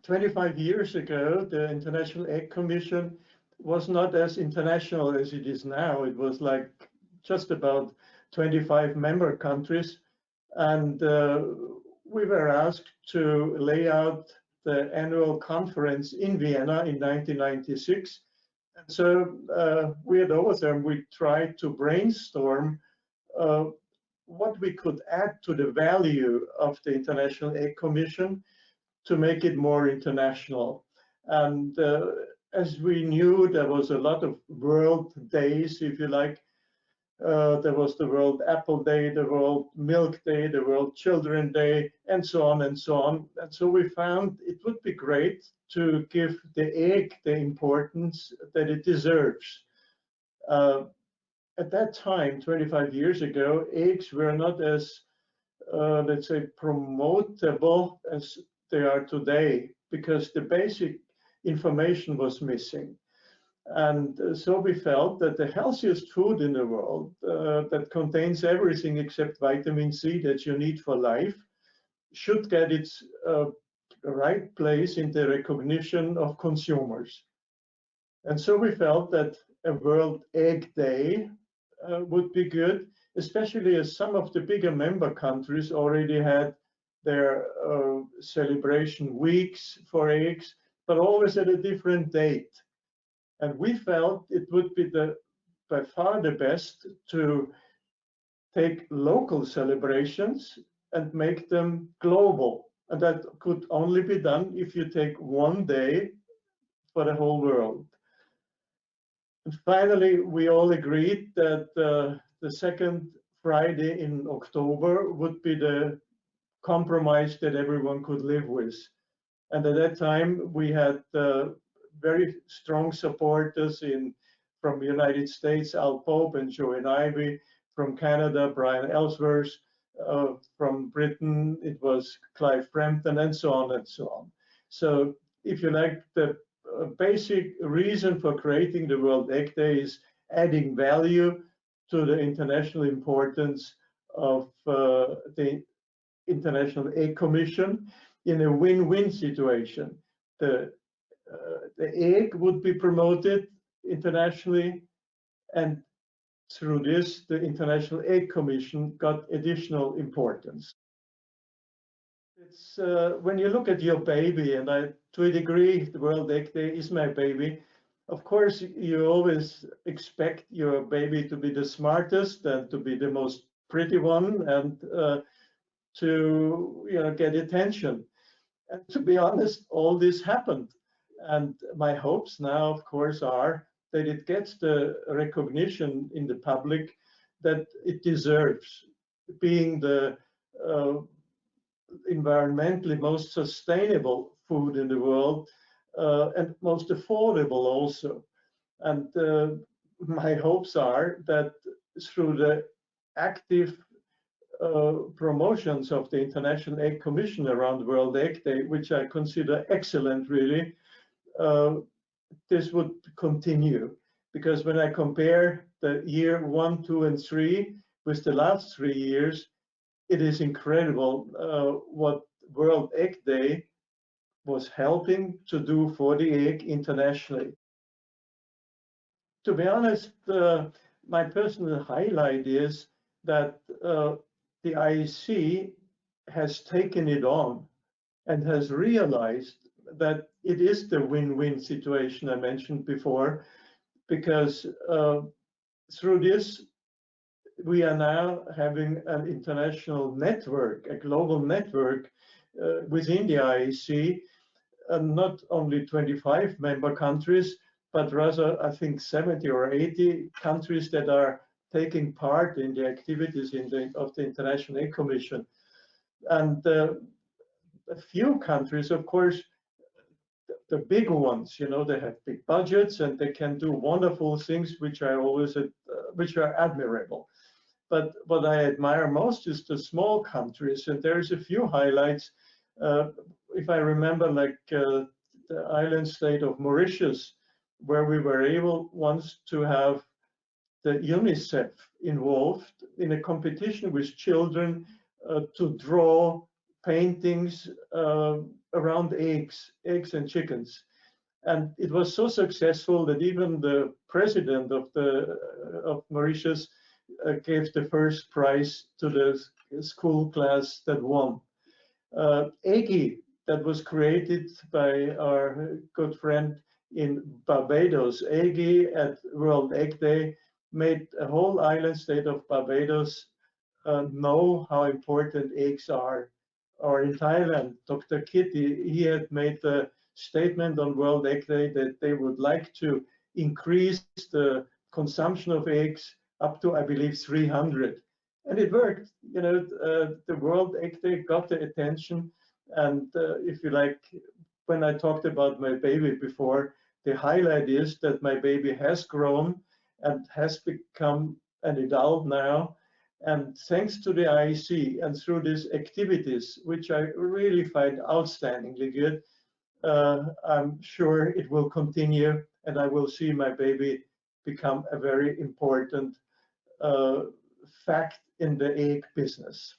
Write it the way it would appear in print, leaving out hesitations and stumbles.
25 years ago, the International Egg Commission was not as international as it is now. It was like just about 25 member countries. And we were asked to lay out the annual conference in Vienna in 1996. And so we at Overtherm, we tried to brainstorm what we could add to the value of the International Egg Commission to make it more international. And as we knew, there was a lot of world days, if you like. There was the World Apple Day, the World Milk Day, the World Children Day, and so on and so on. And so we found it would be great to give the egg the importance that it deserves. At that time, 25 years ago, eggs were not as, let's say, promotable as they are today, because the basic information was missing. And so we felt that the healthiest food in the world that contains everything except vitamin C that you need for life should get its right place in the recognition of consumers. And so we felt that a World Egg Day would be good, especially as some of the bigger member countries already had their celebration weeks for eggs, but always at a different date. And we felt it would be by far the best to take local celebrations and make them global. And that could only be done if you take one day for the whole world. And finally, we all agreed that the second Friday in October would be the compromise that everyone could live with. And at that time, we had very strong supporters from the United States, Al Pope and Joanne Ivey, from Canada, Brian Ellsworth, from Britain, it was Clive Frampton, and so on and so on. So if you like, the basic reason for creating the World Egg Day is adding value to the international importance of the International Egg Commission in a win-win situation. The egg would be promoted internationally, and through this, the International Egg Commission got additional importance. It's when you look at your baby, and to a degree, the World Egg Day is my baby. Of course, you always expect your baby to be the smartest and to be the most pretty one, and to get attention. And to be honest, all this happened. And my hopes now, of course, are that it gets the recognition in the public that it deserves, being the environmentally most sustainable food in the world and most affordable also. And my hopes are that through the active promotions of the International Egg Commission around World Egg Day, which I consider excellent, really, this would continue. Because when I compare the year 1, 2, and 3 with the last 3 years, it is incredible what World Egg Day was helping to do for the egg internationally. To be honest, my personal highlight is that the IEC has taken it on and has realized that it is the win-win situation I mentioned before, because through this, we are now having an international network, a global network within the IEC, not only 25 member countries, but rather, I think, 70 or 80 countries that are taking part in the activities of the International Egg Commission. And a few countries, of course, the big ones, they have big budgets and they can do wonderful things, which are admirable. But what I admire most is the small countries, and there's a few highlights. If I remember, like the island state of Mauritius, where we were able once to have the UNICEF involved in a competition with children to draw paintings around eggs and chickens. And it was so successful that even the president of Mauritius gave the first prize to the school class that won. Eggy, that was created by our good friend in Barbados. Eggy at World Egg Day made a whole island state of Barbados know how important eggs are. Or in Thailand, Dr. Kitty, he had made a statement on World Egg Day that they would like to increase the consumption of eggs up to, I believe, 300. And it worked. You know, the World Egg Day got the attention. And if you like, when I talked about my baby before, the highlight is that my baby has grown and has become an adult now. And thanks to the IEC and through these activities, which I really find outstandingly good, I'm sure it will continue, and I will see my baby become a very important fact in the egg business.